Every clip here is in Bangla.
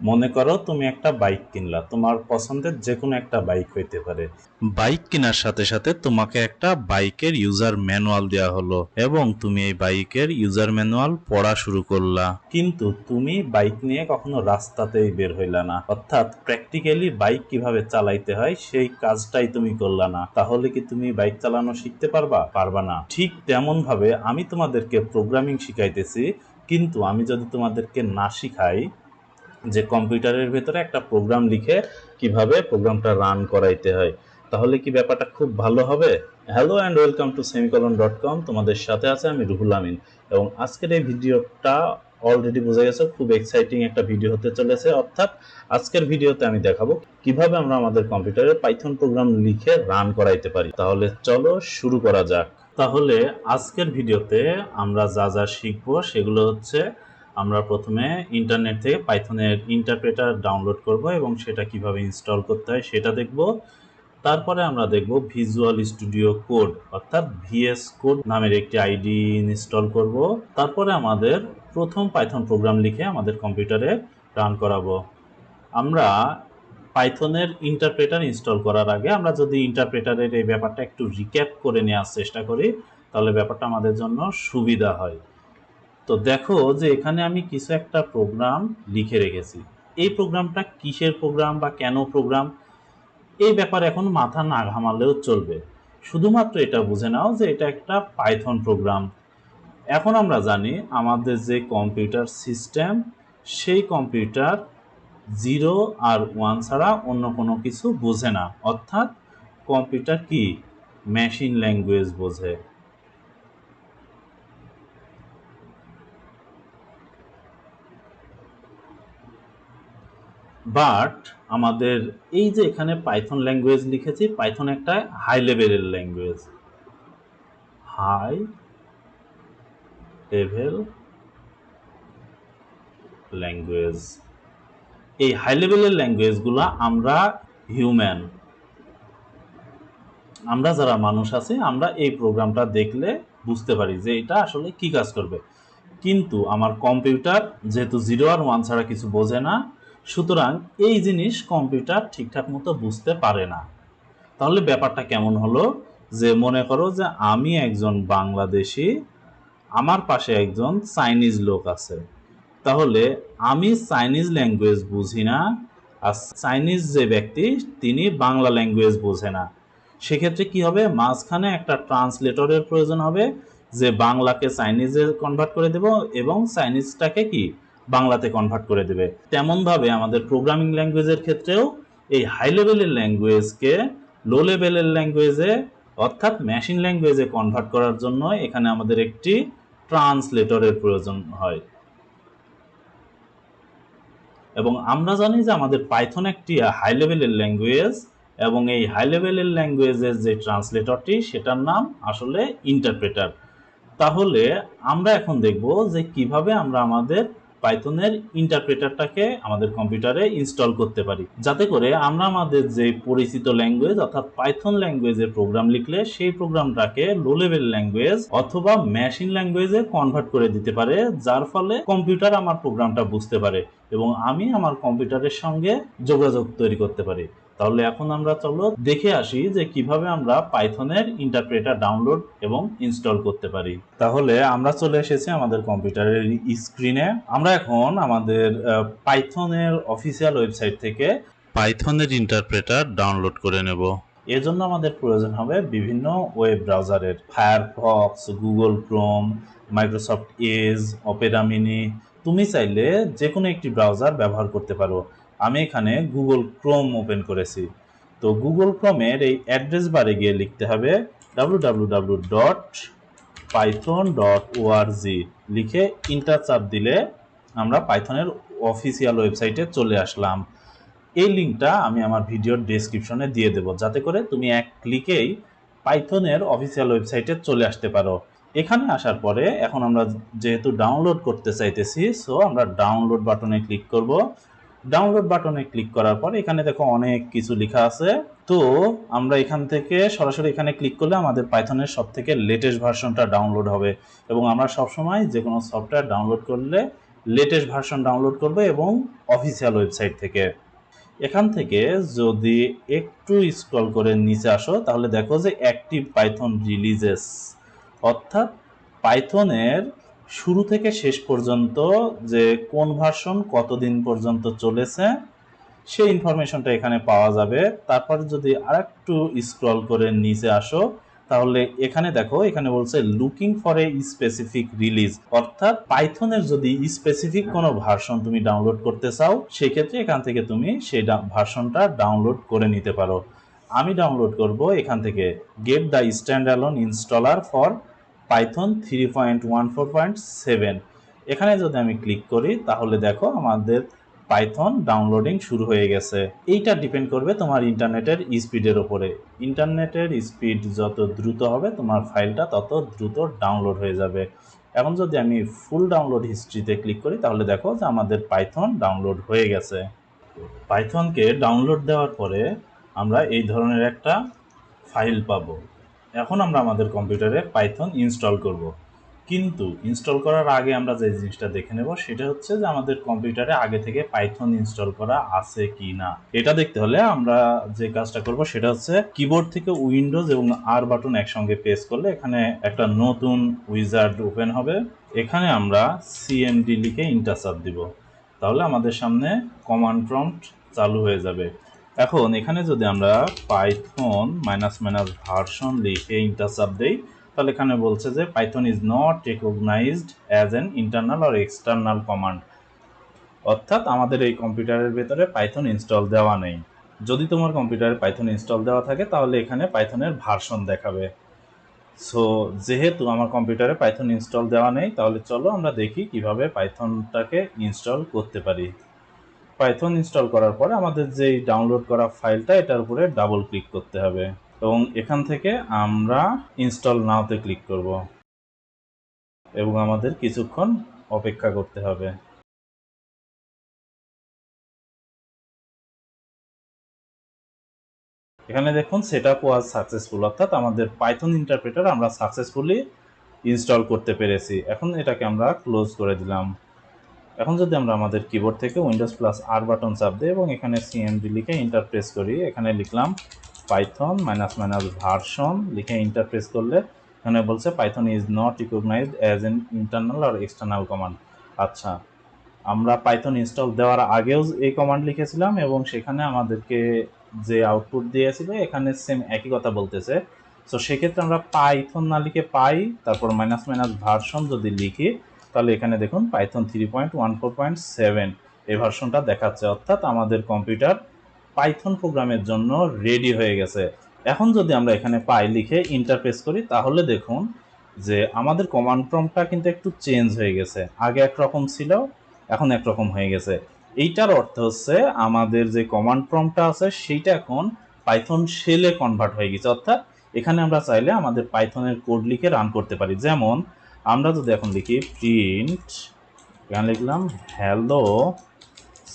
মনে করো তুমি একটা বাইক কিনলা, তোমার পছন্দের যে কোনো একটা বাইক হইতে পারে। বাইক কেনার সাথে সাথে তোমাকে একটা বাইকের ইউজার ম্যানুয়াল দেওয়া হলো এবং তুমি এই বাইকের ইউজার ম্যানুয়াল পড়া শুরু করলা, কিন্তু তুমি বাইক নিয়ে কখনো রাস্তাতেই বের হইলা না, অর্থাৎ প্র্যাকটিক্যালি বাইক কিভাবে চালাইতে হয় সেই কাজটাই তুমি করলা না। তাহলে কি তুমি বাইক চালানো শিখতে পারবা না। ঠিক তেমন ভাবে আমি তোমাদেরকে প্রোগ্রামিং শিখাইতেছি, কিন্তু আমি যদি তোমাদেরকে না শিখাই যে কম্পিউটারের ভেতরে একটা প্রোগ্রাম লিখে কিভাবে প্রোগ্রামটা রান করাইতে হয়, তাহলে কি ব্যাপারটা খুব ভালো হবে। Hello and welcome to semicolon.com, তোমাদের সাথে আছে আমি রুহুল আমিন। এবং আজকের এই ভিডিওটা অলরেডি বোঝা গেছে খুব এক্সাইটিং একটা ভিডিও হতে চলেছে। অর্থাৎ আজকের ভিডিওতে আমি দেখাবো কিভাবে আমরা আমাদের কম্পিউটারে পাইথন প্রোগ্রাম লিখে রান করাইতে পারি। তাহলে চলো শুরু করা যাক। তাহলে আজকের ভিডিওতে আমরা যা যা শিখবো সেগুলো হচ্ছে, আমরা প্রথমে ইন্টারনেট থেকে পাইথনের ইন্টারপ্রেটার ডাউনলোড করব এবং সেটা কিভাবে ইনস্টল করতে হয় সেটা দেখব। তারপরে আমরা দেখব ভিজুয়াল স্টুডিও কোড অর্থাৎ ভিএস কোড নামের একটি আইডি ইনস্টল করব। তারপরে আমাদের প্রথম পাইথন প্রোগ্রাম লিখে আমাদের কম্পিউটারে রান করাবো। আমরা পাইথনের ইন্টারপ্রেটার ইনস্টল করার আগে আমরা যদি ইন্টারপ্রেটারের এই ব্যাপারটা একটু রিক্যাপ করে নেওয়ার চেষ্টা করি, তাহলে ব্যাপারটা আমাদের জন্য সুবিধা হয়। তো দেখো যে এখানে আমি কিছু একটা প্রোগ্রাম লিখে রেখেছি। এই প্রোগ্রামটা কিসের প্রোগ্রাম বা কেন প্রোগ্রাম, এই ব্যাপারে এখন মাথা না ঘামালেও চলবে। শুধুমাত্র এটা বুঝে নাও যে এটা একটা পাইথন প্রোগ্রাম। এখন আমরা জানি আমাদের যে কম্পিউটার সিস্টেম, সেই কম্পিউটার 0 আর 1 ছাড়া অন্য কোনো কিছু বোঝে না। অর্থাৎ কম্পিউটার কি মেশিন ল্যাঙ্গুয়েজ বোঝে। বাট আমাদের এই যে এখানে পাইথন ল্যাঙ্গুয়েজ লিখেছি, পাইথন একটা হাই লেভেলের ল্যাঙ্গুয়েজ, হাই লেভেল ল্যাঙ্গুয়েজ। এই হাই লেভেলের ল্যাঙ্গুয়েজগুলো আমরা হিউম্যান, আমরা যারা মানুষ আছি, আমরা এই প্রোগ্রামটা দেখলে বুঝতে পারি যে এটা আসলে কি কাজ করবে। কিন্তু আমার কম্পিউটার যেহেতু 0 আর 1 ছাড়া কিছু বোঝে না, সুতরাং এই জিনিস কম্পিউটার ঠিকঠাক মতো বুঝতে পারে না। তাহলে ব্যাপারটা কেমন হলো, যে মনে করো যে আমি একজন বাংলাদেশি, আমার পাশে একজন চাইনিজ লোক আছে। তাহলে আমি চাইনিজ ল্যাঙ্গুয়েজ বুঝি না, আর চাইনিজ যে ব্যক্তি তিনি বাংলা ল্যাঙ্গুয়েজ বোঝে না। সেক্ষেত্রে কি হবে, মাঝখানে একটা ট্রান্সলেটরের প্রয়োজন হবে, যে বাংলাকে চাইনিজে কনভার্ট করে দেব এবং চাইনিজটাকে কি বাংলাতে কনভার্ট করে দেবে। তেমনভাবে আমাদের প্রোগ্রামিং ল্যাঙ্গুয়েজের ক্ষেত্রেও এই হাই লেভেলের ল্যাঙ্গুয়েজকে লো লেভেলের ল্যাঙ্গুয়েজে অর্থাৎ মেশিন ল্যাঙ্গুয়েজে কনভার্ট করার জন্য এখানে আমাদের একটি ট্রান্সলেটরের প্রয়োজন হয়। এবং আমরা জানি যে আমাদের পাইথন একটি হাই লেভেলের ল্যাঙ্গুয়েজ, এবং এই হাই লেভেলের ল্যাঙ্গুয়েজের যে ট্রান্সলেটরটি সেটার নাম আসলে ইন্টারপ্রেটার। তাহলে আমরা এখন দেখব যে কিভাবে আমরা আমাদের পাইথনের ইন্টারপ্রেটারটাকে আমাদের কম্পিউটারে ইনস্টল করতে পারি, যাতে করে আমরা আমাদের যে পরিচিত ল্যাঙ্গুয়েজ অর্থাৎ পাইথন ল্যাঙ্গুয়েজের প্রোগ্রাম লিখলে সেই প্রোগ্রামটাকে লো লেভেল ল্যাঙ্গুয়েজ অথবা মেশিন ল্যাঙ্গুয়েজে কনভার্ট করে দিতে পারে, যার ফলে কম্পিউটার আমার প্রোগ্রামটা বুঝতে পারে এবং আমি আমার কম্পিউটারের সঙ্গে যোগাযোগ তৈরি করতে পারি। তাহলে এখন আমরা চলো দেখে আসি যে কিভাবে আমরা পাইথনের ইন্টারপ্রেটার ডাউনলোড এবং ইনস্টল করতে পারি। তাহলে আমরা চলে এসেছি আমাদের কম্পিউটারের স্ক্রিনে। আমরা এখন আমাদের পাইথনের অফিসিয়াল ওয়েবসাইট থেকে পাইথনের ইন্টারপ্রেটার ডাউনলোড করে নেব। এর জন্য আমাদের প্রয়োজন হবে বিভিন্ন ওয়েব ব্রাউজারের, Firefox, Google Chrome, Microsoft Edge, Opera Mini. তুমি চাইলে যে কোনো একটি ব্রাউজার ব্যবহার করতে পারো। আমি এখানে গুগল ক্রোম ওপেন করেছি। তো গুগল ক্রোমের এই অ্যাড্রেস বারে গিয়ে লিখতে হবে www.python.org, লিখে ইন্টার চাপ দিলে আমরা পাইথনের অফিসিয়াল ওয়েবসাইটে চলে আসলাম। এই লিঙ্কটা আমি আমার ভিডিওর ডেসক্রিপশনে দিয়ে দেব, যাতে করে তুমি এক ক্লিকেই পাইথনের অফিসিয়াল ওয়েবসাইটে চলে আসতে পারো। এখানে আসার পরে এখন আমরা যেহেতু ডাউনলোড করতে চাইতেছি, সো আমরা ডাউনলোড বাটনে ক্লিক করব। ডাউনলোড বাটনে ক্লিক করার পর এখানে দেখো অনেক কিছু লেখা আছে। তো আমরা এখান থেকে সরাসরি এখানে ক্লিক করলে আমাদের পাইথনের সবথেকে লেটেস্ট ভার্সনটা ডাউনলোড হবে, এবং আমরা সবসময় যে কোনো সফটওয়্যার ডাউনলোড করলে লেটেস্ট ভার্সন ডাউনলোড করব এবং অফিসিয়াল ওয়েবসাইট থেকে। এখান থেকে যদি একটু স্ক্রল করে নিচে আসো তাহলে দেখো যে অ্যাক্টিভ পাইথন রিলিজেস, অর্থাৎ পাইথনের শুরু থেকে শেষ পর্যন্ত যে কোন ভার্সন কতদিন পর্যন্ত চলেছে সেই ইনফরমেশনটা এখানে পাওয়া যাবে। তারপর যদি আরেকটু স্ক্রল করে নিচে আসো তাহলে এখানে দেখো, এখানে বলছে looking for a specific release, অর্থাৎ পাইথনের যদি স্পেসিফিক কোনো ভার্সন তুমি ডাউনলোড করতে চাও সেক্ষেত্রে এখান থেকে তুমি সেই ভার্সনটা ডাউনলোড করে নিতে পারো। আমি ডাউনলোড করব এখান থেকে get the stand alone installer for Python 3.14.7। এখানে যদি আমি ক্লিক করি তাহলে দেখো আমাদের পাইথন ডাউনলোডিং শুরু হয়ে গেছে। এইটা ডিপেন্ড করবে তোমার ইন্টারনেটের স্পিডের উপরে। ইন্টারনেটের স্পিড যত দ্রুত হবে তোমার ফাইলটা তত দ্রুত ডাউনলোড হয়ে যাবে। এখন যদি আমি ফুল ডাউনলোড হিস্ট্রিতে ক্লিক করি তাহলে দেখো যে আমাদের পাইথন ডাউনলোড হয়ে গেছে। পাইথনকে ডাউনলোড দেওয়ার পরে আমরা এই ধরনের একটা ফাইল পাবো। এখন আমরা আমাদের কম্পিউটারে পাইথন ইনস্টল করব। কিন্তু ইনস্টল করার আগে আমরা যে জিনিসটা দেখে নেব সেটা হচ্ছে যে আমাদের কম্পিউটারে আগে থেকে পাইথন ইনস্টল করা আছে কি না। এটা দেখতে হলে আমরা যে কাজটা করব সেটা হচ্ছে কিবোর্ড থেকে উইন্ডোজ এবং আর বাটন একসঙ্গে প্রেস করলে এখানে একটা নতুন উইজার্ড ওপেন হবে। এখানে আমরা সিএমডি লিখে ইন্টার চাপ দিব, তাহলে আমাদের সামনে কমান্ড প্রম্পট চালু হয়ে যাবে। এখন এখানে যদি আমরা পাইথন মাইনাস মাইনাস ভার্সন লিখে ইন্টার চাপ দেই তাহলে এখানে বলছে যে Python is not recognised as an internal or external command, অর্থাৎ আমাদের এই কম্পিউটারের ভেতরে পাইথন ইনস্টল দেওয়া নেই। যদি তোমার কম্পিউটারে পাইথন ইনস্টল দেওয়া থাকে তাহলে এখানে পাইথনের ভার্সন দেখাবে। সো যেহেতু আমার কম্পিউটারে পাইথন ইনস্টল দেওয়া নেই তাহলে চলো আমরা দেখি কিভাবে পাইথনটাকে ইনস্টল করতে পারি। পাইথন ইনস্টল করার পরে আমাদের যেই ডাউনলোড করা ফাইলটা এটার উপরে ডাবল ক্লিক করতে হবে এবং এখান থেকে আমরা ইনস্টল নাওতে ক্লিক করব এবং আমাদের কিছুক্ষণ অপেক্ষা করতে হবে। এখানে দেখুন সেটআপ ওয়াজ সাকসেসফুল, অর্থাৎ আমাদের পাইথন ইন্টারপ্রেটার আমরা সাকসেসফুলি ইনস্টল করতে পেরেছি। এখন এটাকে আমরা ক্লোজ করে দিলাম। এখন যদি আমরা আমাদের কিবোর্ড থেকে উইন্ডোজ প্লাস আর বাটন চাপ দিই এবং এখানে সিএমডি লিখে ইন্টার প্রেস করি, এখানে লিখলাম পাইথন মাইনাস মাইনাস ভার্সন লিখে ইন্টার প্রেস করলে এখানে বলছে Python is not recognised as an internal আর এক্সটার্নাল কমান্ড। আচ্ছা, আমরা পাইথন ইনস্টল দেওয়ার আগেও এই কমান্ড লিখেছিলাম এবং সেখানে আমাদেরকে যে আউটপুট দিয়েছিল এখানে সেম একই কথা বলতেছে। সো সেক্ষেত্রে আমরা পাইথন না লিখে পাই তারপর মাইনাস মাইনাস ভার্সন যদি লিখি তাহলে এখানে দেখুন পাইথন 3.14.7 এই ভার্সনটা দেখাচ্ছে, অর্থাৎ আমাদের কম্পিউটার পাইথন প্রোগ্রামের জন্য রেডি হয়ে গেছে। এখন যদি আমরা এখানে পাই লিখে ইন্টারপ্রেস করি তাহলে দেখুন যে আমাদের কমান্ড প্রম্পটটা কিন্তু একটু চেঞ্জ হয়ে গেছে। আগে একরকম ছিল, এখন একরকম হয়ে গেছে। এইটার অর্থ হচ্ছে আমাদের যে কমান্ড প্রম্পটটা আছে সেইটা এখন পাইথন শেলে কনভার্ট হয়ে গেছে, অর্থাৎ এখানে আমরা চাইলে আমাদের পাইথনের কোড লিখে রান করতে পারি। যেমন আমরা যদি এখন লিখি প্রিন্ট, এখানে লিখলাম হ্যালো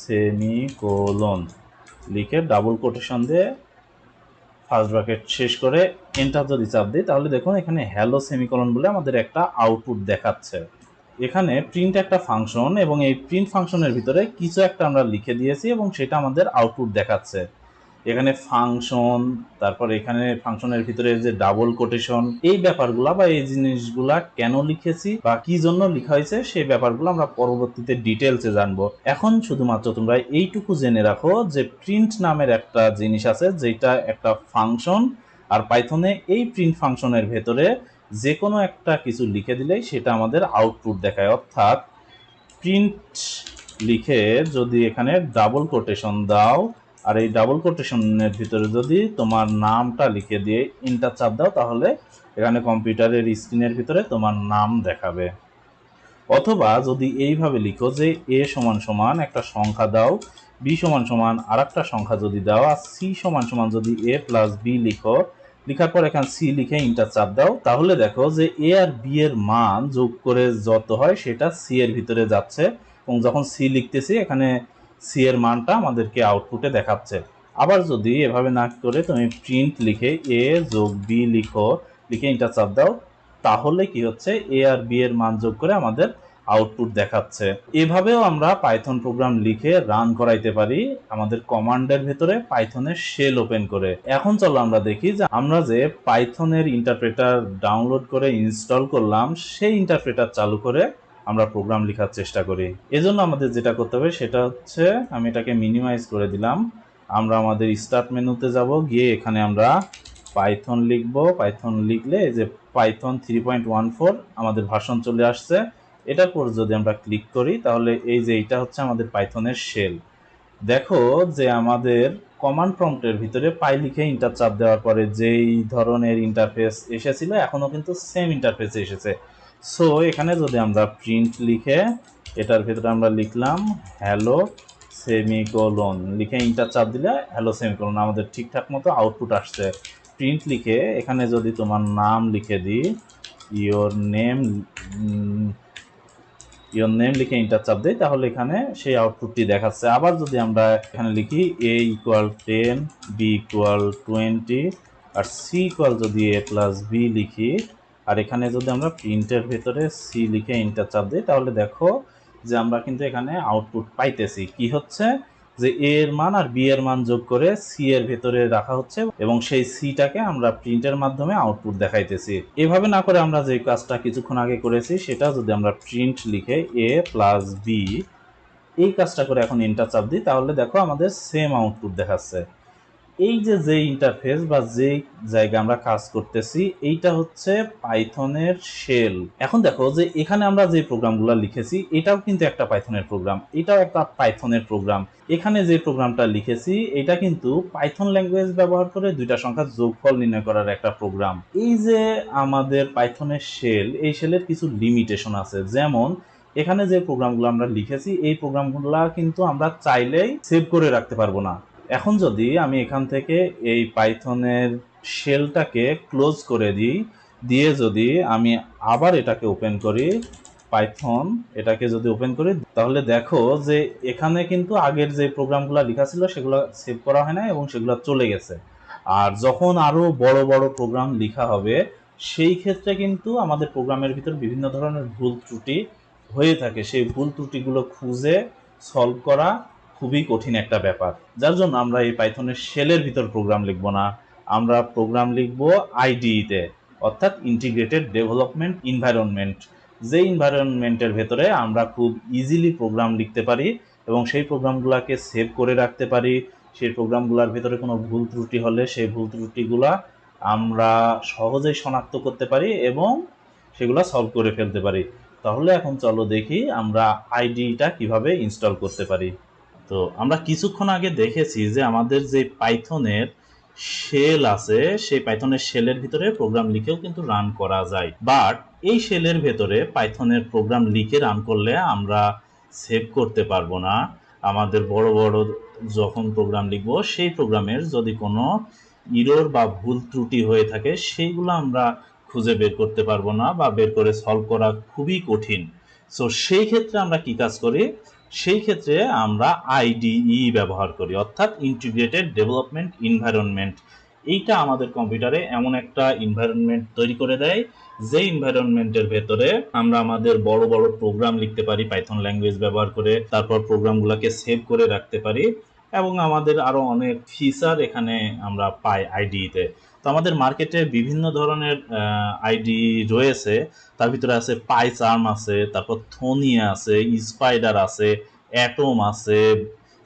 সেমিকোলন লিখে ডাবল কোটেশন দিয়ে ফার্স্ট ব্র্যাকেট শেষ করে এন্টার যদি চাপ দিই তাহলে দেখুন এখানে হ্যালো সেমিকোলন বলে আমাদের একটা আউটপুট দেখাচ্ছে। এখানে প্রিন্ট একটা ফাংশন এবং এই প্রিন্ট ফাংশনের ভিতরে কিছু একটা আমরা লিখে দিয়েছি এবং সেটা আমাদের আউটপুট দেখাচ্ছে। এখানে ফাংশন, তারপর এখানে ফাংশনের ভিতরে যে ডাবল কোটেশন, এই ব্যাপারগুলা বা এই জিনিসগুলা কেন লিখেছি বা কি জন্য লেখা হয়েছে সেই ব্যাপারগুলো আমরা পরবর্তীতে ডিটেলসে জানবো। এখন শুধুমাত্র তোমরা এইটুকু জেনে রাখো যে প্রিন্ট নামের একটা জিনিস আছে যেটা একটা ফাংশন, আর পাইথনে এই প্রিন্ট ফাংশনের ভেতরে যে কোনো একটা কিছু লিখে দিলেই সেটা আমাদের আউটপুট দেখায়। অর্থাৎ প্রিন্ট লিখে যদি এখানে ডাবল কোটেশন দাও আর এই ডাবল কোটেশনের ভিতরে যদি তোমার নামটা লিখে দিয়ে ইন্টার চাপ দাও তাহলে এখানে কম্পিউটারের স্ক্রিনের ভিতরে তোমার নাম দেখাবে। অথবা যদি এইভাবে লিখো যে এ সমান সমান একটা সংখ্যা দাও, বি সমান সমান আর একটা সংখ্যা যদি দাও, আর সি সমান সমান যদি এ প্লাস বি লিখো, লিখার পর এখানে সি লিখে ইন্টার চাপ দাও তাহলে দেখো যে এ আর বি এর মান যোগ করে যত হয় সেটা সি এর ভিতরে যাচ্ছে এবং যখন সি লিখতেছি এখানে সি এর মানটা আমাদেরকে আউটপুটে দেখাচ্ছে। আবার যদি এভাবে না করে তুমি প্রিন্ট লিখে এ যোগ বি লিখো, লিখে ইন্টার চাপ দাও তাহলে কি হচ্ছে এ আর বি এর মান যোগ করে আমাদের আউটপুট দেখাচ্ছে। এভাবেও আমরা পাইথন প্রোগ্রাম লিখে রান করাইতে পারি আমাদের কমান্ডের ভেতরে পাইথনের শেল ওপেন করে। এখন চলো আমরা দেখি যে আমরা যে পাইথনের ইন্টারপ্রেটার ডাউনলোড করে ইনস্টল করলাম সেই ইন্টারপ্রেটার চালু করে আমরা প্রোগ্রাম লেখার চেষ্টা করি। এজন্য আমাদের যেটা করতে হবে সেটা হচ্ছে, আমি এটাকে মিনিমাইজ করে দিলাম। আমরা আমাদের স্টার্ট মেনুতে যাব, গিয়ে এখানে আমরা পাইথন লিখব। পাইথন লিখলে এই যে পাইথন 3.14 আমাদের ভার্সন চলে আসছে। এটার পর যদি আমরা ক্লিক করি তাহলে এই যে এটা হচ্ছে আমাদের পাইথনের শেল। দেখো যে আমাদের কমান্ড প্রম্পটের ভিতরে পাই লিখে ইন্টার চাপ দেওয়ার পরে যেই ধরনের ইন্টারফেস এসেছিল এখনও কিন্তু সেম ইন্টারফেস এসেছে। সো এখানে যদি আমরা প্রিন্ট লিখে এটার ভিতরে আমরা লিখলাম হ্যালো সেমিকোলন, লিখে ইন্টার চাপ দিলে হ্যালো সেমিকোলন আমাদের ঠিকঠাক মতো আউটপুট আসছে। প্রিন্ট লিখে এখানে যদি তোমার নাম লিখে দিই, ইয়োর নেম লিখে ইন্টার চাপ দেই তাহলে এখানে সেই আউটপুটটি দেখাচ্ছে। আবার যদি আমরা এখানে লিখি a=10, b=20 আর c= যদি a+b লিখি, আর এখানে যদি আমরা প্রিন্টের ভেতরে সি লিখে ইন্টার চাপ দিই তাহলে দেখো যে আমরা কিন্তু এখানে আউটপুট পাইতেছি। কি হচ্ছে যে এ এর মান আর বি এর মান যোগ করে সি এর ভেতরে রাখা হচ্ছে এবং সেই সিটাকে আমরা প্রিন্টের মাধ্যমে আউটপুট দেখাইতেছি। এভাবে না করে আমরা যে কাজটা কিছুক্ষণ আগে করেছি সেটা যদি আমরা প্রিন্ট লিখে a+b এই কাজটা করে এখন এন্টার চাপ দিই তাহলে দেখো আমাদের সেম আউটপুট দেখাচ্ছে। এই যে ইন্টারফেস বা যে জায়গায় আমরা কাজ করতেছি এইটা হচ্ছে পাইথনের শেল। এখন দেখো যে এখানে আমরা যে প্রোগ্রামগুলো লিখেছি এটাও কিন্তু একটা পাইথনের প্রোগ্রাম, এটাও একটা পাইথনের প্রোগ্রাম। এখানে যে প্রোগ্রামটা লিখেছি এটা কিন্তু পাইথন ল্যাঙ্গুয়েজ ব্যবহার করে দুইটা সংখ্যার যোগফল নির্ণয় করার একটা প্রোগ্রাম। এই যে আমাদের পাইথনের শেল, এই শেলের কিছু লিমিটেশন আছে। যেমন এখানে যে প্রোগ্রামগুলো আমরা লিখেছি এই প্রোগ্রামগুলো কিন্তু আমরা চাইলেই সেভ করে রাখতে পারবো না। এখন যদি আমি এখান থেকে এই পাইথনের শেলটাকে ক্লোজ করে দিই, দিয়ে যদি আমি আবার এটাকে ওপেন করি, পাইথন এটাকে যদি ওপেন করি তাহলে দেখো যে এখানে কিন্তু আগের যে প্রোগ্রামগুলো লেখা ছিল সেগুলো সেভ করা হয় না এবং সেগুলো চলে গেছে। আর যখন আরো বড় বড় প্রোগ্রাম লেখা হবে সেই ক্ষেত্রে কিন্তু আমাদের প্রোগ্রামের ভিতর বিভিন্ন ধরনের ভুল ত্রুটি হয়ে থাকে। সেই ভুল ত্রুটিগুলো খুঁজে সলভ করা খুবই কঠিন একটা ব্যাপার। যার জন্য আমরা এই পাইথনের শেলের ভিতর প্রোগ্রাম লিখব না, আমরা প্রোগ্রাম লিখব আইডিইতে, অর্থাৎ ইন্টিগ্রেটেড ডেভেলপমেন্ট এনভায়রনমেন্ট। যে এনভায়রনমেন্টের ভেতরে আমরা খুব ইজিলি প্রোগ্রাম লিখতে পারি এবং সেই প্রোগ্রামগুলোকে সেভ করে রাখতে পারি। সেই প্রোগ্রামগুলোর ভেতরে কোনো ভুল ত্রুটি হলে সেই ভুল ত্রুটিগুলা আমরা সহজেই শনাক্ত করতে পারি এবং সেগুলো সলভ করে ফেলতে পারি। তাহলে এখন চলো দেখি আমরা আইডিটা কিভাবে ইনস্টল করতে পারি। তো আমরা কিছুক্ষণ আগে দেখেছি যে আমাদের যে পাইথনের শেল আছে সেই পাইথনের শেলের ভিতরে প্রোগ্রাম লিখেও কিন্তু রান করা যায়। বাট এই শেলের ভেতরে পাইথনের প্রোগ্রাম লিখে রান করলে আমরা সেভ করতে পারবো না। আমাদের বড় বড় যখন প্রোগ্রাম লিখবো সেই প্রোগ্রামের যদি কোনো ইরর বা ভুল ত্রুটি হয়ে থাকে সেইগুলো আমরা খুঁজে বের করতে পারবো না বা বের করে সলভ করা খুবই কঠিন। সো সেই ক্ষেত্রে আমরা কি কাজ করি, সেই ক্ষেত্রে আমরা আইডিই ব্যবহার করি, অর্থাৎ ইন্টিগ্রেটেড ডেভেলপমেন্ট এনভায়রনমেন্ট। এইটা আমাদের কম্পিউটারে এমন একটা এনভায়রনমেন্ট তৈরি করে দেয় যে এনভায়রনমেন্টের ভেতরে আমরা আমাদের বড় বড় প্রোগ্রাম লিখতে পারি পাইথন ল্যাঙ্গুয়েজ ব্যবহার করে, তারপর প্রোগ্রামগুলোকে সেভ করে রাখতে পারি এবং আমাদের আরো অনেক ফিচার এখানে আমরা পাই আইডিইতে। তো আমাদের মার্কেটে বিভিন্ন ধরনের আইডি রয়েছে, তার ভিতরে আছে পাইচার্ম আছে, তারপর থোনিয়া আছে, স্পাইডার আছে, অ্যাটম আছে,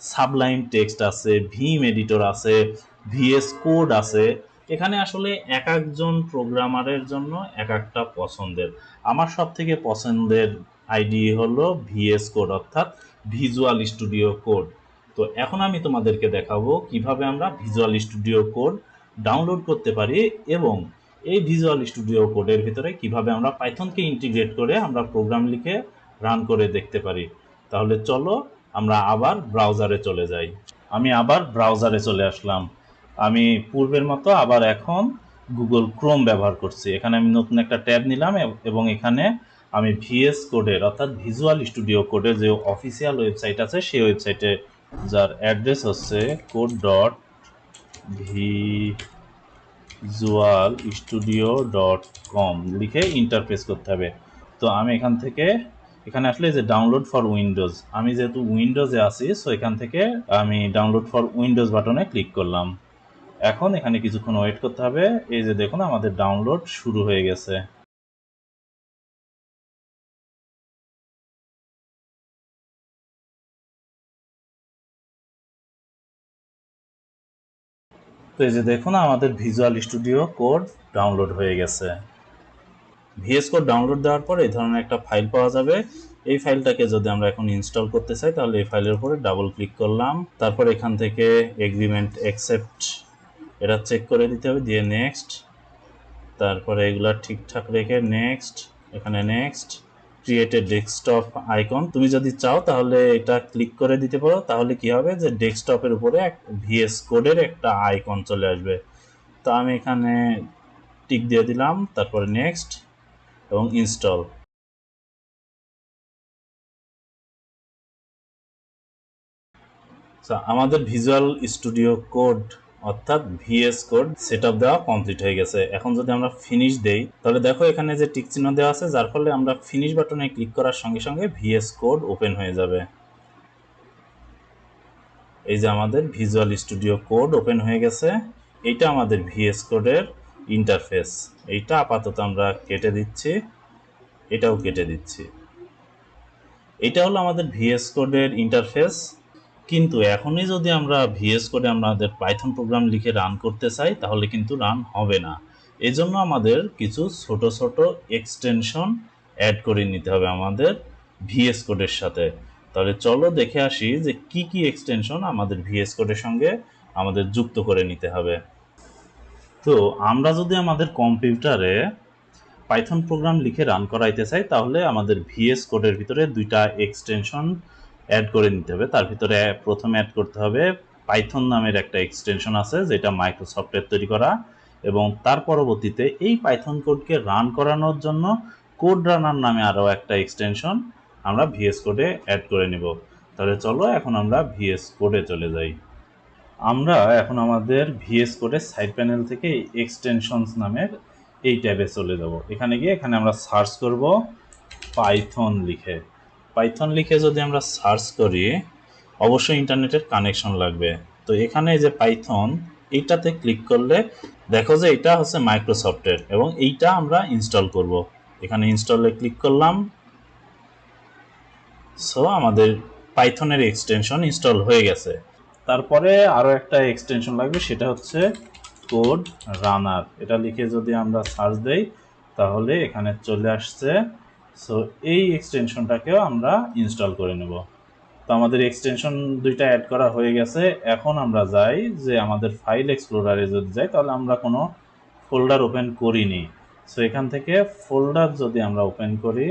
সাবলাইম টেক্সট আছে, ভিম এডিটর আছে, ভিএস কোড আছে। এখানে আসলে এক একজন প্রোগ্রামারের জন্য এক একটা পছন্দের। আমার সব থেকে পছন্দের আইডি হলো ভিএস কোড, অর্থাৎ ভিজুয়াল স্টুডিও কোড। তো এখন আমি তোমাদেরকে দেখাবো কিভাবে আমরা ভিজুয়াল স্টুডিও কোড ডাউনলোড করতে পারি এবং এই ভিজুয়াল স্টুডিও কোডের ভিতরে কিভাবে আমরা পাইথনকে ইন্টিগ্রেট করে আমরা প্রোগ্রাম লিখে রান করে দেখতে পারি। তাহলে চলো আমরা আবার ব্রাউজারে চলে যাই। আমি আবার ব্রাউজারে চলে আসলাম। আমি পূর্বের মতো আবার এখন গুগল ক্রোম ব্যবহার করছি। এখানে আমি নতুন একটা ট্যাব নিলাম এবং এখানে আমি ভিএস কোডের অর্থাৎ ভিজুয়াল স্টুডিও কোডের যে অফিসিয়াল ওয়েবসাইট আছে সেই ওয়েবসাইটে, যার অ্যাড্রেস হচ্ছে code.visualstudio.com লিখে ইন্টারফেস করতে হবে। তো আমি এখান থেকে এখানে আসলে এই যে ডাউনলোড ফর উইন্ডোজ, আমি যেহেতু উইন্ডোজে আছি সো এখান থেকে আমি ডাউনলোড ফর উইন্ডোজ বাটনে ক্লিক করলাম। এখন এখানে কিছুক্ষণ ওয়েট করতে হবে। এই যে দেখুন আমাদের ডাউনলোড শুরু হয়ে গেছে। তো এই যে দেখুন আমাদের ভিজুয়াল স্টুডিও কোড ডাউনলোড হয়ে গেছে। ভিএস কোড ডাউনলোড দেওয়ার পর এই ধরনের একটা ফাইল পাওয়া যাবে। এই ফাইলটাকে যদি আমরা এখন ইনস্টল করতে চাই তাহলে এই ফাইলের উপরে ডাবল ক্লিক করলাম। তারপর এখান থেকে এগ্রিমেন্ট অ্যাকসেপ্ট এটা চেক করে দিতে হবে, দিয়ে নেক্সট। তারপরে এগুলা ঠিকঠাক রেখে নেক্সট, এখানে next. Create a desktop icon, তুমি যদি চাও তাহলে এটা ক্লিক করে দিতে পারো। তাহলে কি হবে যে ডেস্কটপের উপরে ভিএস কোডের একটা আইকন চলে আসবে। তো আমি এখানে টিক দিয়ে দিলাম, তারপরে নেক্সট এবং ইনস্টল। আমাদের ভিজুয়াল স্টুডিও কোড অর্থাৎ ভিএস কোড সেটআপ দেওয়া কমপ্লিট হয়ে গেছে। এখন যদি আমরা ফিনিশ দেই তাহলে দেখো এখানে যে টিক চিহ্ন দেওয়া আছে, যার ফলে আমরা ফিনিশ বাটনে ক্লিক করার সঙ্গে সঙ্গে ভিএস কোড ওপেন হয়ে যাবে। এই যে আমাদের ভিজুয়াল স্টুডিও কোড ওপেন হয়ে গেছে। এইটা আমাদের ভিএস কোডের ইন্টারফেস। এইটা আপাতত আমরা কেটে দিচ্ছি, এটাও কেটে দিচ্ছি। এটা হলো আমাদের ভিএস কোডের ইন্টারফেস। কিন্তু এখনই যদি আমরা ভিএস কোডে আমাদের পাইথন প্রোগ্রাম লিখে রান করতে চাই তাহলে কিন্তু রান হবে না। এজন্য আমাদের কিছু ছোট ছোট এক্সটেনশন অ্যাড করে নিতে হবে আমাদের ভিএস কোডের সাথে। তাহলে চলো দেখে আসি যে কি কি এক্সটেনশন আমাদের ভিএস কোডের সঙ্গে আমাদের যুক্ত করে নিতে হবে। তো আমরা যদি আমাদের কম্পিউটারে পাইথন প্রোগ্রাম লিখে রান করাইতে চাই তাহলে আমাদের ভিএস কোডের ভিতরে দুইটা এক্সটেনশন অ্যাড করে নিতে হবে। তার ভিতরে প্রথমে অ্যাড করতে হবে পাইথন নামের একটা এক্সটেনশন আছে যেটা মাইক্রোসফটের তৈরি করা, এবং তার পরবর্তীতে এই পাইথন কোডকে রান করানোর জন্য কোড রানার নামে আরও একটা এক্সটেনশন আমরা ভিএস কোডে অ্যাড করে নেব। তাহলে চলো এখন আমরা ভিএস কোডে চলে যাই। আমরা এখন আমাদের ভিএস কোডের সাইড প্যানেল থেকে এক্সটেনশনস নামের এই ট্যাবে চলে যাব। এখানে গিয়ে এখানে আমরা সার্চ করব পাইথন লিখে। পাইথন লিখে যদি আমরা সার্চ করি অবশ্যই ইন্টারনেটের কানেকশন লাগবে। তো এখানে যে পাইথন এইটাতে ক্লিক করলে দেখো যে এটা হচ্ছে মাইক্রোসফটের এবং এইটা আমরা ইনস্টল করব। এখানে ইনস্টলে ক্লিক করলাম। সো আমাদের পাইথনের এক্সটেনশন ইনস্টল হয়ে গেছে। তারপরে আরও একটা এক্সটেনশন লাগবে, সেটা হচ্ছে কোড রানার। এটা লিখে যদি আমরা সার্চ দেই তাহলে এখানে চলে আসছে। সো এই এক্সটেনশনটাকেও আমরা ইনস্টল করে নেব। তো আমাদের এক্সটেনশন দুইটা অ্যাড করা হয়ে গেছে। এখন আমরা যাই যে আমাদের ফাইল এক্সপ্লোরারে যদি যাই তাহলে আমরা কোনো ফোল্ডার ওপেন করিনি। সো এখান থেকে ফোল্ডার যদি আমরা ওপেন করলে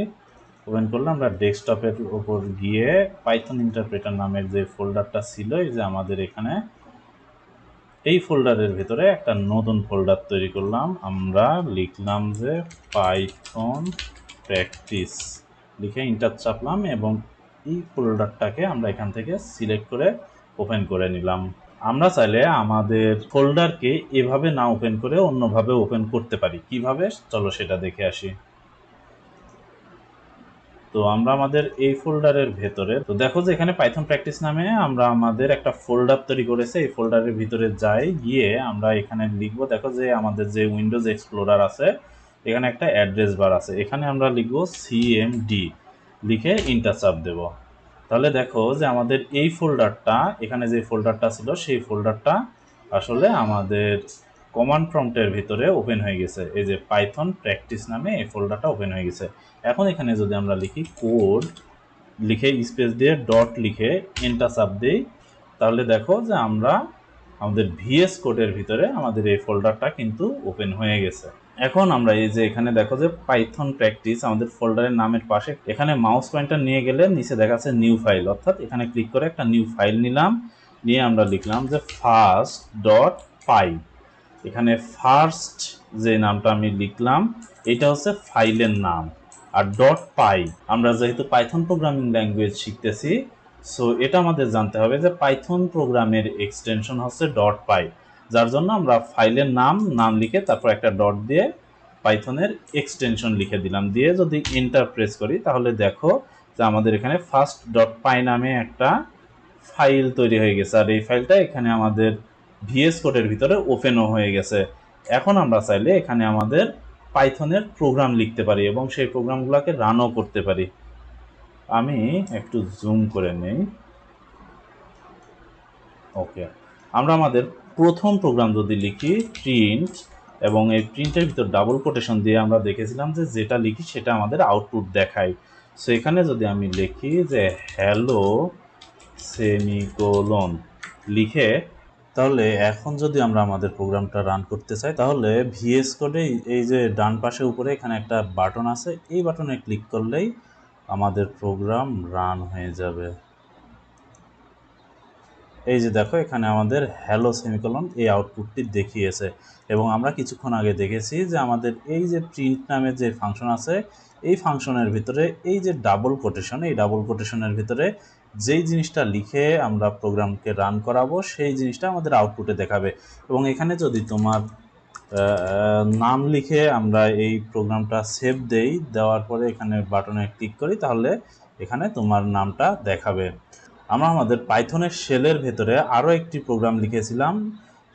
আমরা ডেস্কটপের উপর গিয়ে পাইথন ইন্টারপ্রেটার নামের যে ফোল্ডারটা ছিল এই যে আমাদের এখানে, এই ফোল্ডারের ভিতরে একটা নতুন ফোল্ডার তৈরি করলাম। আমরা লিখলাম যে পাইথন প্র্যাকটিস, লিখে ইন্টার চাপলাম এবং এই ফোল্ডারটাকে আমরা এখান থেকে সিলেক্ট করে ওপেন করে নিলাম। আমরা চাইলে আমাদের ফোল্ডারকে এভাবে না ওপেন করে অন্যভাবে ওপেন করতে পারি। কিভাবে চলো সেটা দেখে আসি। তো আমরা আমাদের এই ফোল্ডারের ভেতরে তো দেখো যে এখানে পাইথন প্র্যাকটিস নামে আমরা আমাদের একটা ফোল্ডার তৈরি করেছে। এই ফোল্ডারের ভিতরে যাই, গিয়ে আমরা এখানে লিখবো, দেখো যে আমাদের যে উইন্ডোজ এক্সপ্লোরার আছে এখানে একটা অ্যাড্রেস বার আছে, এখানে আমরা লিখবো সিএমডি, লিখে ইন্টার চাপ দেব। তাহলে দেখো যে আমাদের এই ফোল্ডারটা, এখানে যে ফোল্ডারটা ছিল সেই ফোল্ডারটা আসলে আমাদের কমান্ড প্রম্পটের ভিতরে ওপেন হয়ে গেছে। এই যে পাইথন প্র্যাকটিস নামে এই ফোল্ডারটা ওপেন হয়ে গেছে। এখন এখানে যদি আমরা লিখি কোড, লিখে স্পেস দিয়ে ডট লিখে এন্টার চাপ দিই তাহলে দেখো যে আমরা আমাদের ভিএস কোডের ভিতরে আমাদের এই ফোল্ডারটা কিন্তু ওপেন হয়ে গেছে। এখন আমরা এই যে এখানে দেখো যে পাইথন প্র্যাকটিস আমাদের ফোল্ডারের নামের পাশে এখানে মাউস পয়েন্টার নিয়ে গেলে নিচে দেখা যাচ্ছে নিউ ফাইল, অর্থাৎ এখানে ক্লিক করে একটা নিউ ফাইল নিলাম, নিয়ে আমরা লিখলাম যে ফার্স্ট ডট পাই। এখানে ফার্স্ট যে নামটা আমি লিখলাম এটা হচ্ছে ফাইলের নাম, আর ডট পাই আমরা যেহেতু পাইথন প্রোগ্রামিং ল্যাঙ্গুয়েজ শিখতেছি সো এটা আমাদের জানতে হবে যে পাইথন প্রোগ্রামের এক্সটেনশন হচ্ছে ডট পাই, যার জন্য আমরা ফাইলের নাম লিখে তারপর একটা ডট দিয়ে পাইথনের এক্সটেনশন লিখে দিলাম, দিয়ে যদি এন্টার প্রেস করি তাহলে দেখো যে আমাদের এখানে ফার্স্ট ডট পাই নামে একটা ফাইল তৈরি হয়ে গেছে, আর এই ফাইলটা এখানে আমাদের ভিএস কোডের ভিতরে ওপেনও হয়ে গেছে। এখন আমরা চাইলে এখানে আমাদের পাইথনের প্রোগ্রাম লিখতে পারি এবং সেই প্রোগ্রামগুলোকে রানও করতে পারি। আমি একটু জুম করে নেই। ওকে, আমরা আমাদের প্রথম প্রোগ্রাম যদি লিখি প্রিন্ট, এবং এই প্রিন্টের ভিতর ডাবল কোটেশন দিয়ে আমরা দেখেছিলাম যে যেটা লিখি সেটা আমাদের আউটপুট দেখায়। সো এখানে যদি আমি লিখি যে হ্যালো সেমিকোলন লিখে, তাহলে এখন যদি আমরা আমাদের প্রোগ্রামটা রান করতে চাই, তাহলে ভিএস কোডে এই যে ডান পাশে উপরে এখানে একটা বাটন আছে, এই বাটনে ক্লিক করলেই আমাদের প্রোগ্রাম রান হয়ে যাবে। এই যে দেখো এখানে আমাদের হ্যালো সেমিকোলন এই আউটপুটটি দেখিয়েছে, এবং আমরা কিছুক্ষণ আগে দেখেছি যে আমাদের এই যে প্রিন্ট নামে যে ফাংশন আছে, এই ফাংশনের ভিতরে এই যে ডাবল কোটেশন, এই ডাবল কোটেশনের ভিতরে যেই জিনিসটা লিখে আমরা প্রোগ্রামকে রান করাবো সেই জিনিসটা আমাদের আউটপুটে দেখাবে। এবং এখানে যদি তোমার নাম লিখে আমরা এই প্রোগ্রামটা সেভ দেই, দেওয়ার পরে এখানে বাটনে ক্লিক করি, তাহলে এখানে তোমার নামটা দেখাবে। আমরা আমাদের পাইথনের শেলের ভেতরে আরও একটি প্রোগ্রাম লিখেছিলাম,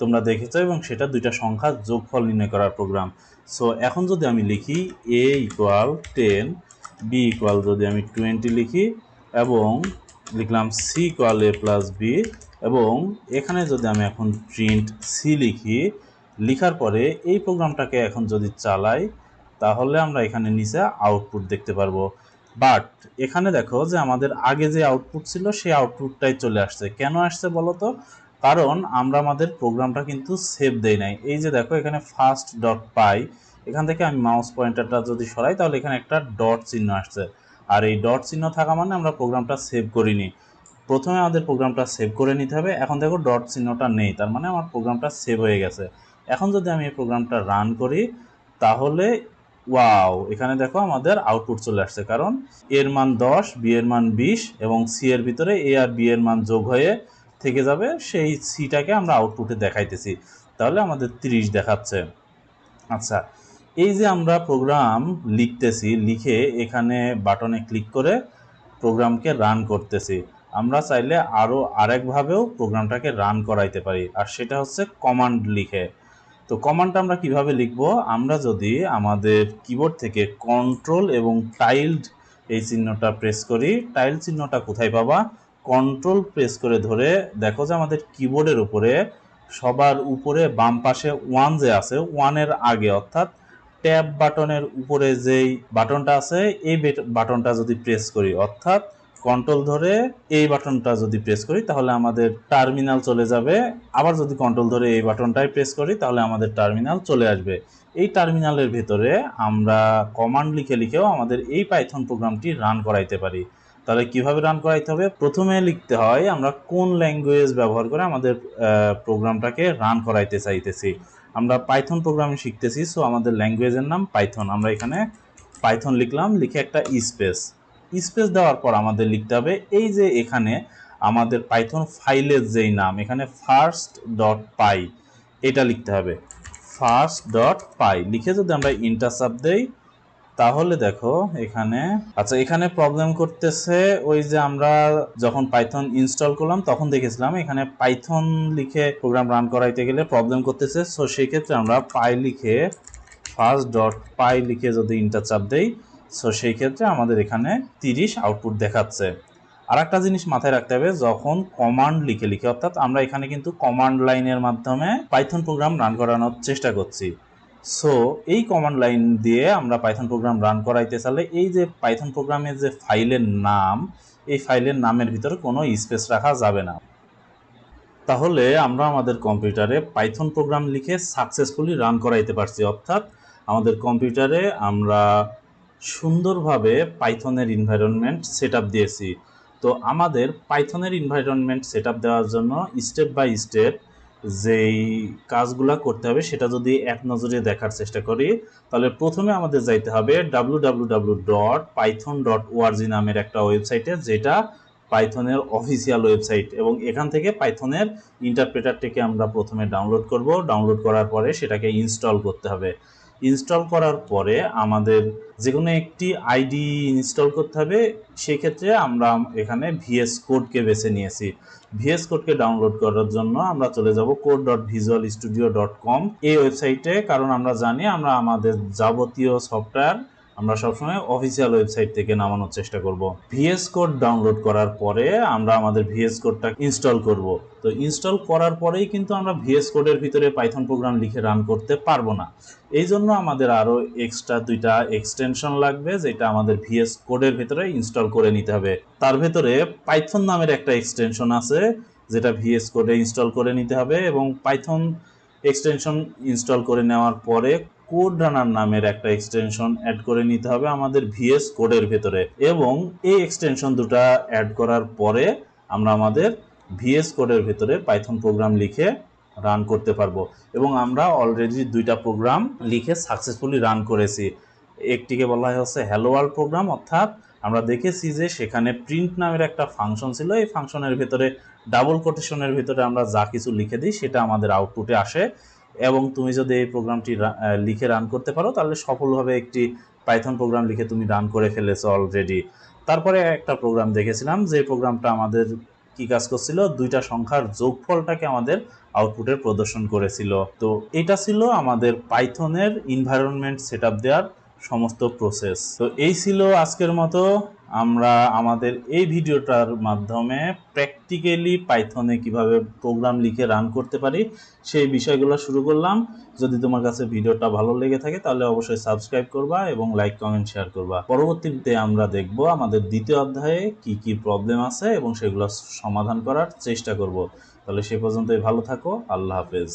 তোমরা দেখেছো, এবং সেটা দুইটা সংখ্যার যোগফল নির্ণয় করার প্রোগ্রাম। সো এখন যদি আমি লিখি a ইকুয়াল 10, b ইকুয়াল যদি আমি 20 লিখি, এবং লিখলাম c equal a plus b, এবং এখানে যদি আমি এখন প্রিন্ট c লিখি, লিখার পরে এই প্রোগ্রামটাকে এখন যদি চালাই, তাহলে আমরা এখানে নিচে আউটপুট দেখতে পারবো। বাট এখানে দেখো যে আমাদের আগে যে আউটপুট ছিল সেই আউটপুটটাই চলে আসছে। কেন আসছে বলো তো? কারণ আমরা আমাদের প্রোগ্রামটা কিন্তু সেভ দেই নাই। এই যে দেখো এখানে ফার্স্ট ডট পাই, এখান থেকে আমি মাউস পয়েন্টারটা যদি সরাই, তাহলে এখানে একটা ডট চিহ্ন আসছে, আর এই ডট চিহ্ন থাকা মানে আমরা প্রোগ্রামটা সেভ করিনি। প্রথমে আমাদের প্রোগ্রামটা সেভ করে নিতে হবে। এখন দেখো ডট চিহ্নটা নেই, তার মানে আমার প্রোগ্রামটা সেভ হয়ে গেছে। এখন যদি আমি এই প্রোগ্রামটা রান করি, তাহলে ওয়াও, এখানে দেখো আমাদের আউটপুট চলে আসছে, কারণ এর মান 10, বি এর মান 20, এবং সি এর ভিতরে এ আর বি এর মান যোগ হয়ে থেকে যাবে, সেই সিটাকে আমরা আউটপুটে দেখাইতেছি। তাহলে আমাদের 30 দেখাচ্ছে। আচ্ছা, এই যে আমরা প্রোগ্রাম লিখতেছি, লিখে এখানে বাটনে ক্লিক করে প্রোগ্রামকে রান করতেছি, আমরা চাইলে আরও আরেকভাবেও প্রোগ্রামটাকে রান করাইতে পারি, আর সেটা হচ্ছে কমান্ড লিখে। তো কমান্ডটা আমরা কিভাবে লিখব? আমরা যদি আমাদের কিবোর্ড থেকে কন্ট্রোল এবং টাইল্ড এই চিহ্নটা প্রেস করি, টাইল চিহ্নটা কোথায় পাবা? কন্ট্রোল প্রেস করে ধরে দেখো যে আমাদের কিবোর্ডের উপরে সবার উপরে বাম পাশে 1 যে আছে, 1-এর আগে অর্থাৎ ট্যাব বাটনের উপরে যেই বাটনটা আছে, এই বাটনটা যদি প্রেস করি, অর্থাৎ কন্ট্রোল ধরে এই বাটনটা যদি প্রেস করি, তাহলে আমাদের টার্মিনাল চলে যাবে। আবার যদি কন্ট্রোল ধরে এই বাটনটাই প্রেস করি, তাহলে আমাদের টার্মিনাল চলে আসবে। এই টার্মিনালের ভেতরে আমরা কমান্ড লিখে লিখেও আমাদের এই পাইথন প্রোগ্রামটি রান করাইতে পারি। তাহলে কিভাবে রান করাইতে হবে? প্রথমে লিখতে হয় আমরা কোন ল্যাঙ্গুয়েজ ব্যবহার করে আমাদের প্রোগ্রামটাকে রান করাইতে চাইতেছি। আমরা পাইথন প্রোগ্রামিং শিখতেছি, সো আমাদের ল্যাঙ্গুয়েজের নাম পাইথন। আমরা এখানে পাইথন লিখলাম, লিখে একটা স্পেস দেওয়ার পর আমাদের লিখতে হবে এই যে এখানে আমাদের পাইথন ফাইলের যেই নাম, এখানে ফার্স্ট ডট পাই এটা লিখতে হবে। ফার্স্ট ডট পাই লিখে যদি আমরা ইন্টার চাপ দেই, তাহলে দেখো এখানে, আচ্ছা এখানে প্রবলেম করতেছে। ওই যে আমরা যখন পাইথন ইনস্টল করলাম তখন দেখেছিলাম এখানে পাইথন লিখে প্রোগ্রাম রান করাইতে গেলে প্রবলেম করতেছে। সো সেই ক্ষেত্রে আমরা পাই লিখে ফার্স্ট ডট পাই লিখে যদি ইন্টার চাপ দেই, সো সেই ক্ষেত্রে আমাদের এখানে 30 আউটপুট দেখাচ্ছে। আর একটা জিনিস মাথায় রাখতে হবে, যখন কমান্ড লিখে লিখে, অর্থাৎ আমরা এখানে কিন্তু কমান্ড লাইনের মাধ্যমে পাইথন প্রোগ্রাম রান করানোর চেষ্টা করছি। সো এই কমান্ড লাইন দিয়ে আমরা পাইথন প্রোগ্রাম রান করাইতে চাইলে এই যে পাইথন প্রোগ্রামের যে ফাইলের নাম, এই ফাইলের নামের ভিতরে কোনো স্পেস রাখা যাবে না। তাহলে আমরা আমাদের কম্পিউটারে পাইথন প্রোগ্রাম লিখে সাকসেসফুলি রান করাইতে পারছি, অর্থাৎ আমাদের কম্পিউটারে আমরা সুন্দরভাবে পাইথনের এনভায়রনমেন্ট সেট আপ দিয়েছি। তো আমাদের পাইথনের এনভায়রনমেন্ট সেট আপ দেওয়ার জন্য স্টেপ বাই স্টেপ যেই কাজগুলো করতে হবে সেটা যদি এক নজরে দেখার চেষ্টা করি, তাহলে প্রথমে আমাদের যাইতে হবে www.python.org নামের একটা ওয়েবসাইটে, যেটা পাইথনের অফিসিয়াল ওয়েবসাইট, এবং এখান থেকে পাইথনের ইন্টারপ্রেটারটিকে আমরা প্রথমে ডাউনলোড করব। ডাউনলোড করার পরে সেটাকে ইনস্টল করতে হবে। ইনস্টল করার পরে আমাদের যে কোনো একটি আইডি ইনস্টল করতে হবে। সেক্ষেত্রে আমরা এখানে ভিএস কোডকে বেছে নিয়েছি। ভিএস কোডকে ডাউনলোড করার জন্য আমরা চলে যাব code.visualstudio.com এই ওয়েবসাইটে, কারণ আমরা জানি আমরা আমাদের যাবতীয় সফটওয়্যার আমরা সবসময় অফিসিয়াল ওয়েবসাইট থেকে নামানোর চেষ্টা করব। ভিএস কোড ডাউনলোড করার পরে আমরা আমাদের ভিএস কোডটা ইনস্টল করব। তো ইনস্টল করার পরেই কিন্তু আমরা ভিএস কোডের ভিতরে পাইথন প্রোগ্রাম লিখে রান করতে পারবো না। এই জন্য আমাদের আরও এক্সট্রা 2টা এক্সটেনশন লাগবে, যেটা আমাদের ভিএস কোডের ভিতরে ইনস্টল করে নিতে হবে। তার ভেতরে পাইথন নামের একটা এক্সটেনশন আছে, যেটা ভিএস কোডে ইনস্টল করে নিতে হবে, এবং পাইথন এক্সটেনশন ইনস্টল করে নেওয়ার পরে কোড রানার নামের একটা এক্সটেনশন অ্যাড করে নিতে হবে আমাদের ভিএস কোডের ভেতরে। এবং এই এক্সটেনশন দুটো অ্যাড করার পরে আমরা আমাদের ভিএস কোডের ভেতরে পাইথন প্রোগ্রাম লিখে রান করতে পারবো। এবং আমরা অলরেডি 2টা প্রোগ্রাম লিখে সাকসেসফুলি রান করেছি। একটিকে বলা হচ্ছে হ্যালো ওয়ার্ল্ড প্রোগ্রাম, অর্থাৎ আমরা দেখেছি যে সেখানে প্রিন্ট নামের একটা ফাংশন ছিল। এই ফাংশনের ভেতরে ডাবল কোটেশনের ভেতরে আমরা যা কিছু লিখে দিই সেটা আমাদের আউটপুটে আসে। এবং তুমি যদি এই প্রোগ্রামটি লিখে রান করতে পারো তাহলে সফলভাবে একটি পাইথন প্রোগ্রাম লিখে তুমি রান করে ফেলেছো অলরেডি। তারপরে একটা প্রোগ্রাম দেখেছিলাম, যে প্রোগ্রামটা আমাদের কি কাজ করছিল, 2টা সংখ্যার যোগফলটাকে আমাদের আউটপুটে প্রদর্শন করেছিল। তো এটা ছিল আমাদের পাইথনের এনভায়রনমেন্ট সেটআপ দেওয়ার সমস্ত প্রসেস। তো এই ছিল আজকের মতো। আমরা আমাদের এই ভিডিওটার মাধ্যমে প্র্যাকটিক্যালি পাইথনে কিভাবে প্রোগ্রাম লিখে রান করতে পারি সেই বিষয়গুলো শুরু করলাম। যদি তোমার কাছে ভিডিওটা ভালো লেগে থাকে তাহলে অবশ্যই সাবস্ক্রাইব করবা এবং লাইক কমেন্ট শেয়ার করবা। পরবর্তীতে আমরা দেখব আমাদের দ্বিতীয় অধ্যায়ে কি কি প্রবলেম আছে এবং সেগুলো সমাধান করার চেষ্টা করব। তাহলে সে পর্যন্তই ভালো থাকো। আল্লাহ হাফেজ।